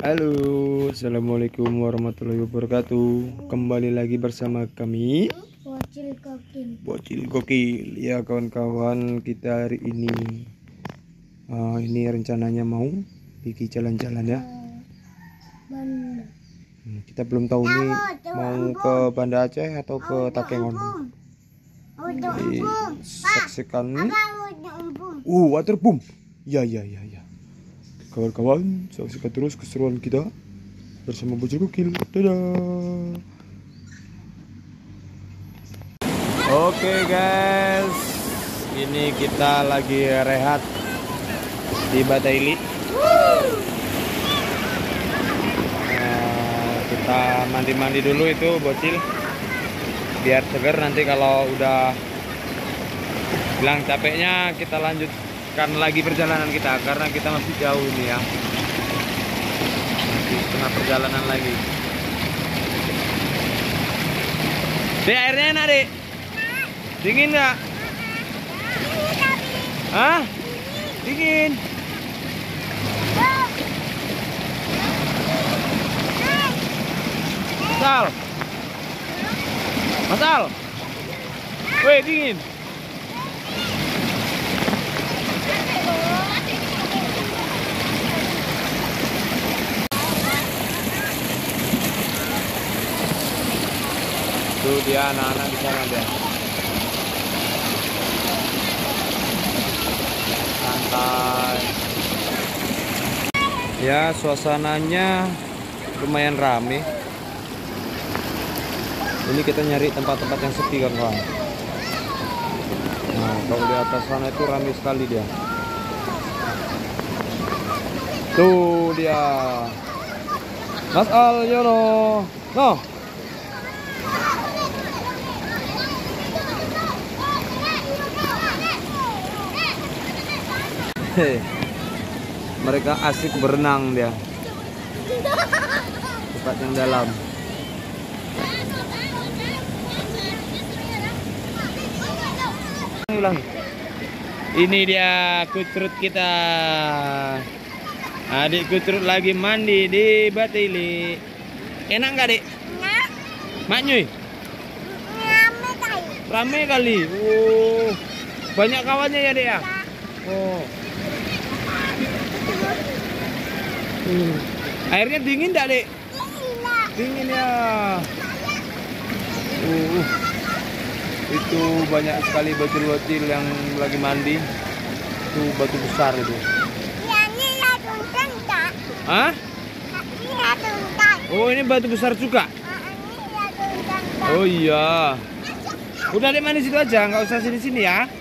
Halo, assalamualaikum warahmatullahi wabarakatuh. Kembali lagi bersama kami Bocil Gokil. Ya kawan-kawan, kita hari ini rencananya mau pergi jalan-jalan ya. Kita belum tahu nih mau ke Banda Aceh atau ke Takengon. Saksikan waterboom. Ya. Kawan-kawan, saksikan terus keseruan kita bersama Bocil Gokil. Dadah. Oke guys, ini kita lagi rehat di Bataili. Kita mandi-mandi dulu itu Bocil, biar seger. Nanti kalau udah hilang capeknya kita lanjutkan lagi perjalanan kita, karena kita masih jauh ini ya, masih setengah perjalanan lagi. Dek, airnya enak dek? Dingin nggak? Hah? Dingin. Masal. Weh, dingin. Tuh dia anak-anak di sana dia. Santai. Ya, suasananya lumayan rame. Ini kita nyari tempat-tempat yang sepi kan kawan. Nah, kalau di atas sana itu rame sekali dia. Tuh dia, Mas Al Yono. No. Mereka asik berenang dia. Tempat yang dalam. Ini dia kucrut kita. Adik kucrut lagi mandi di Bataili. Enak nggak dek? Enak. Mak Nyuy? Rame kali. Oh, banyak kawannya ya dek ya? Oh. Airnya dingin nggak dek? Dingin ya. Itu banyak sekali bocil-bocil yang lagi mandi. Itu batu besar itu. Hah? Oh, ini batu besar juga. Oh iya. Udah deh, mandi situ aja, nggak usah sini-sini ya.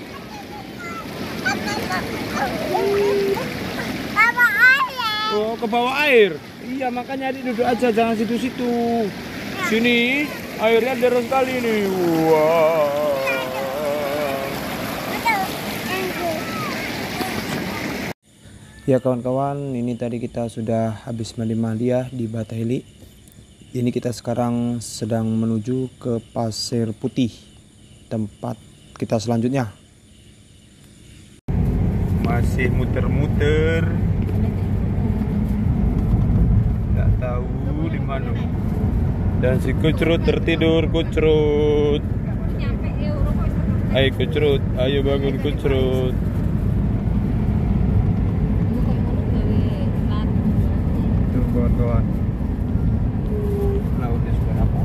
Oh, ke bawah air. Iya, makanya adik duduk aja, jangan situ-situ. Sini airnya deras sekali nih. Wow. Ya kawan-kawan, ini tadi kita sudah habis mandi-mandi ya di Bataili. Ini kita sekarang sedang menuju ke Pasir Putih, tempat kita selanjutnya. Masih muter-muter, nggak tahu di mana. Dan si kucrut tertidur. Kucrut, ayo kucrut, ayo bangun kucrut. Tuh kawan-kawan, lautnya sudah apa?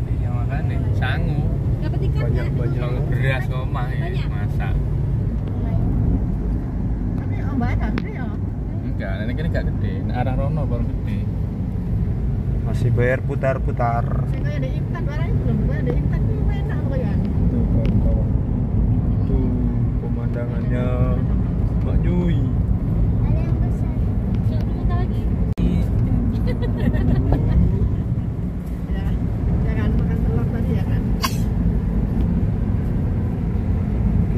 Iya makanya sangu. Banyak beras omah ya masak. Enggak, ini kan enggak gede. Nah, arah rono baru gede. Masih bayar putar-putar. Tuh kawan-kawan. Tuh pemandangannya Mak Nyuy.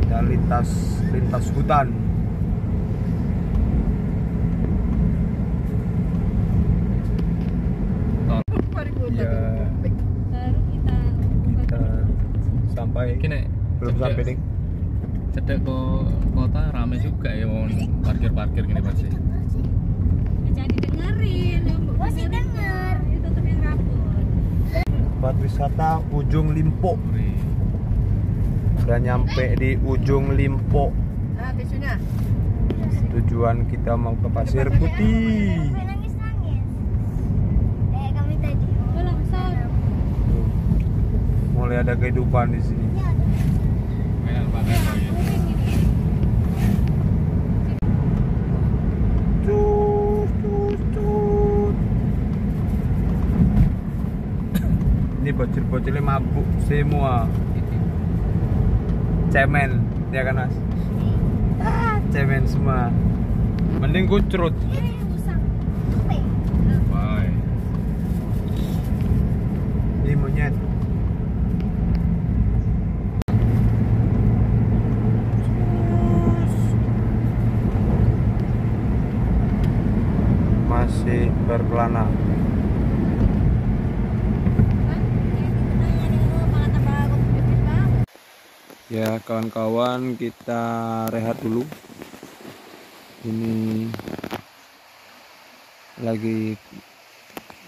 Kita lintas hutan. Ya, kita sampai Belum sampai nih. Cedek ke kota rame juga ya mau parkir gini pasti. Jadi dengerin, masih denger itu tuh yang rapor. Tempat wisata Ujung Limpo. Udah nyampe di Ujung Limpo. Nah, besoknya. Tujuan kita mau ke Pasir Putih. Nangis-nangis. Kami tadi. Belum Mulai ada kehidupan di sini. Mainan pakai lagi. Ini bocil-bocilnya mabuk semua. Cemen, ya kan Mas? Cemen semua. Mending kucrut. Bye. Ini monyet. Masih berkelana. Ya kawan-kawan, kita rehat dulu. Ini lagi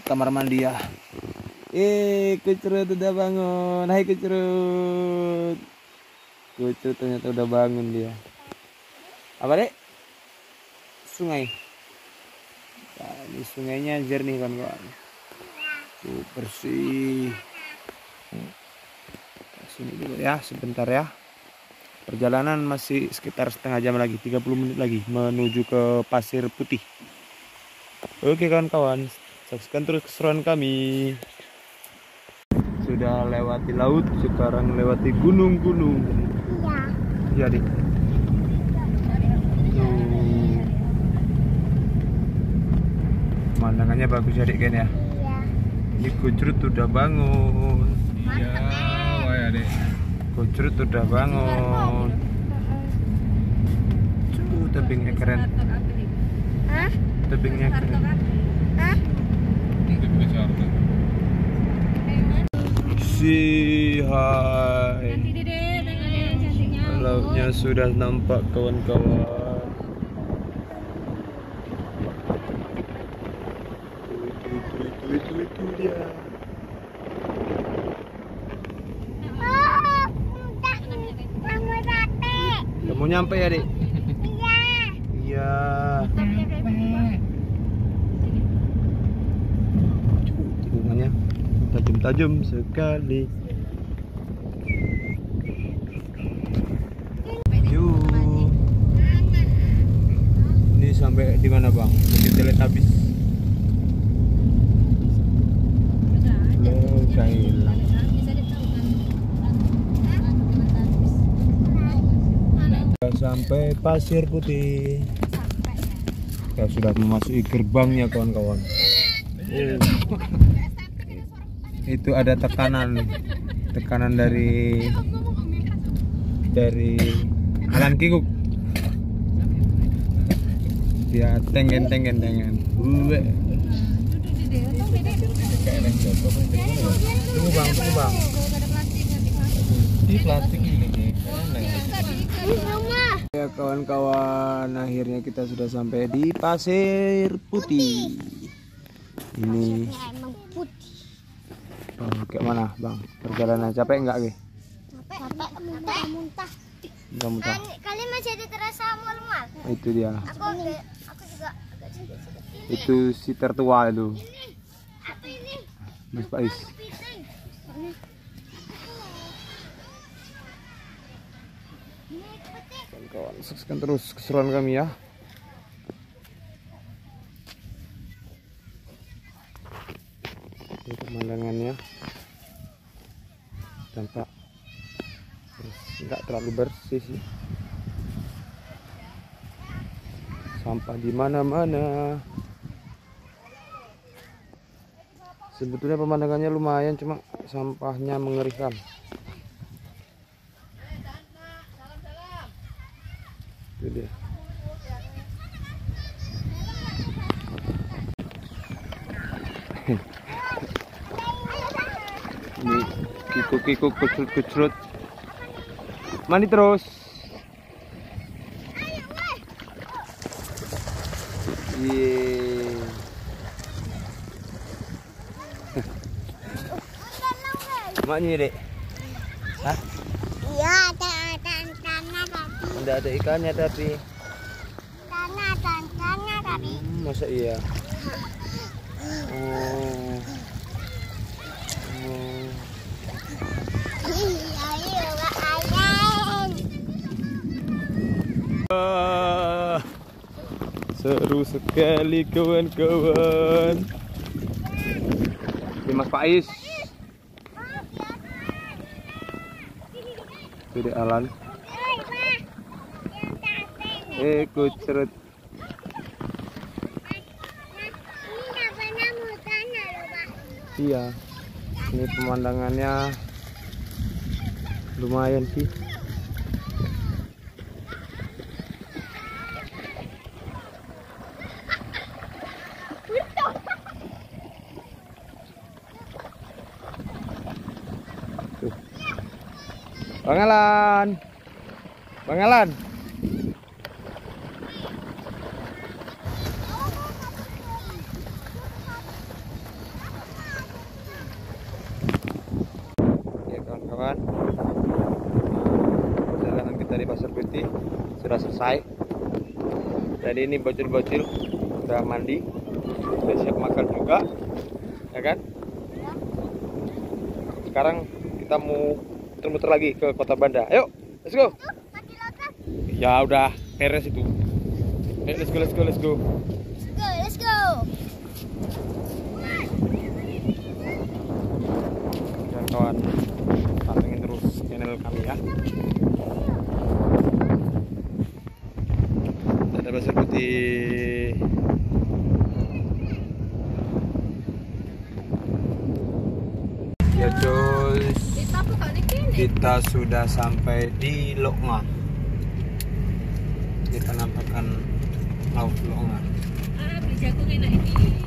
kamar mandi ya. Kucrut udah bangun. Hai Kucrut. Kucrut ternyata udah bangun dia. Apa dek? Sungai. Nah, ini sungainya jernih kawan-kawan. Tuh bersih. Sini dulu ya sebentar ya. Perjalanan masih sekitar setengah jam lagi, 30 menit lagi menuju ke Pasir Putih. Oke kawan-kawan, saksikan terus keseruan kami. Sudah lewati laut, sekarang lewati gunung-gunung. Iya. Iya dik. Tuh. Pemandangannya bagus ya dik kan ya. Iya. Ini Kucrut udah bangun. Iya, wah ya deh. Kucrut udah bangun. Tebingnya keren. Hah? Tebingnya keren. Hah? Mungkin bisa harta. Si hai. Nanti dede, cantiknya. Lautnya sudah nampak kawan-kawan. Itu dia. Kamu nyampe ya, Dik? Iya. Tikungannya tajam-tajam sekali. Yuk. Ini sampai di mana, Bang? Di Teletubbies. Udah hilang. Sampai Pasir Putih. Ya sudah memasuki gerbangnya kawan-kawan. Itu ada tekanan dari Alan Kikuk. Dia tengen. Tunggu bang. Ini plastik ini nih. Ya kawan-kawan, akhirnya kita sudah sampai di Pasir Putih. Ini Emang putih. kayak mana bang? Perjalanan capek nggak Ge? Capek muntah. Muntah. Kalian masih ada terasa mual-mual? Itu dia. Aku juga agak sedikit. Itu si tertua itu. Apa ini? Mas Pais. Kawan-kawan, saksikan terus keseruan kami ya. Ini pemandangannya tampak nggak terlalu bersih sih. Sampah di mana-mana. Sebetulnya pemandangannya lumayan, cuma sampahnya mengerikan. Itu dia. Ini kikuk kucrut. Mandi terus. Yeay. Maknya dek. Hah? Iya, ada tanah tapi. Tidak ada ikannya tapi. Tanah tapi. Masa iya? Oh. Oh. Ayo, ayam. Seru sekali kawan-kawan. Ini Mas Faiz. Itu Alan. Ikut cerut. Iya. Ini pemandangannya lumayan sih. Tuh. Bang Alan. Bang Alan. Ya kawan-kawan, perjalanan kita di Pasir Putih sudah selesai. Jadi ini bocil-bocil udah mandi, udah siap makan juga, ya kan? Sekarang kita mau muter-muter lagi ke Kota Banda. Ayo, let's go. Ya udah beres itu. Ayo, let's go, let's go, let's go. Let's go. Kawan-kawan, pantengin terus channel kami ya. Ada Pasir Putih. Ya Joyce, kita sudah sampai di Loknga. Kita nampakkan laut Loknga. Beli jagung enak ini.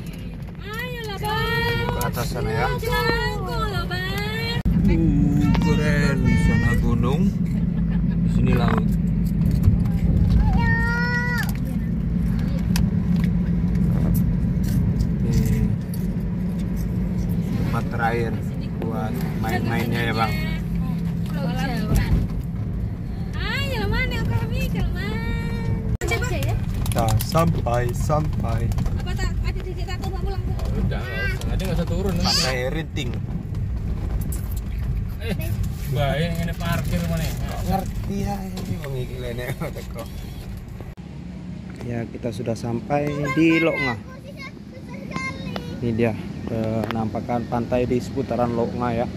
Ayolah bang. Ke atas sana ya. Jagung loh bang. Keren, di sana gunung, di sini laut. Nih, tempat terakhir buat main-mainnya ya bang. Pulau Jawa. Ayo mana kami kelman. Coba ya. Kita sampai Apa tak ada titik tato mau pulang? Udah, nggak usah turun. Pantai Rinting. Bahaya ini parkir mana? Ngerti ya ini bang iki lene teko. Ya kita sudah sampai di Loknga. Ini dia penampakan pantai di seputaran Loknga ya.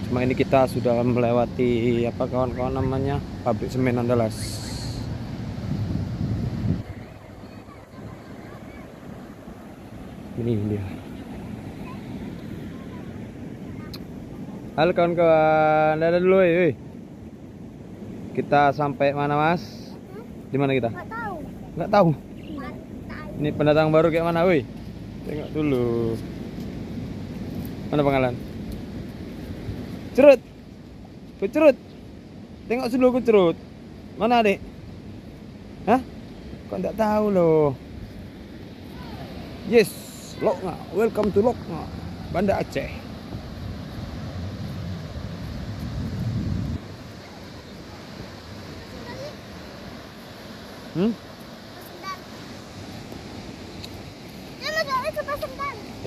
Cuma ini kita sudah melewati apa kawan-kawan namanya pabrik semen Andalas. Ini dia. Halo kawan-kawan, dadah dulu woi. Kita sampai mana mas? Di mana kita? Nggak tahu. Nggak tahu. Ini pendatang baru kayak mana woi? Tengok dulu. Mana Bang Alan? Cerut. Kucerut. Tengok dulu kucerut. Mana adik? Hah? Kok nggak tahu loh? Yes, Loknga. Welcome to Loknga, Banda Aceh.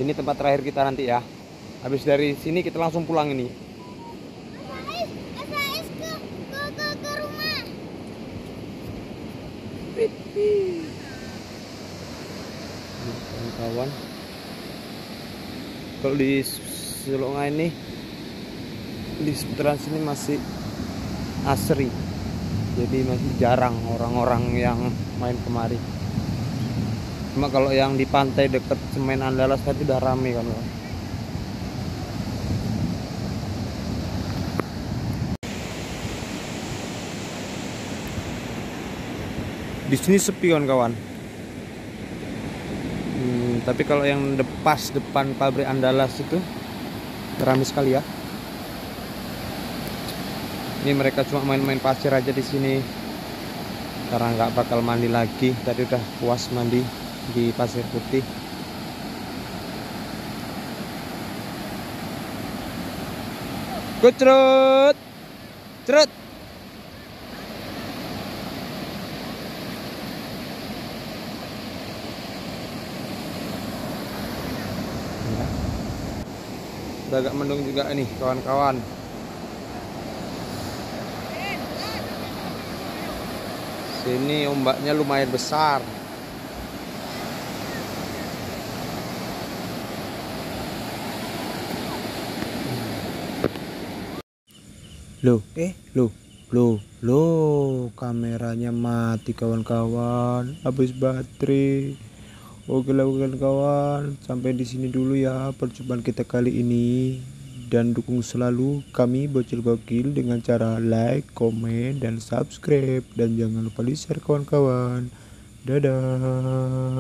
Ini tempat terakhir kita nanti ya. Habis dari sini kita langsung pulang ini. Mas ke rumah. Kawan, kalau di Loknga ini di seputaran sini masih asri, jadi masih jarang orang-orang yang main kemari. Cuma kalau yang di pantai dekat semen Andalas tadi udah rame kan. Di sini sepi kawan-kawan. Tapi kalau yang pas depan pabrik Andalas itu ramai sekali ya. Ini mereka cuma main-main pasir aja di sini karena nggak bakal mandi lagi. Tadi udah puas mandi di Pasir Putih. Kucrut, cerut. Udah agak mendung juga nih kawan-kawan. Sini ombaknya lumayan besar. Loh, kameranya mati kawan-kawan, habis baterai. Oke lah kawan-kawan, sampai di sini dulu ya percobaan kita kali ini. Dan dukung selalu kami Bocil Gokil dengan cara like, komen, dan subscribe. Dan jangan lupa di share kawan-kawan. Dadah.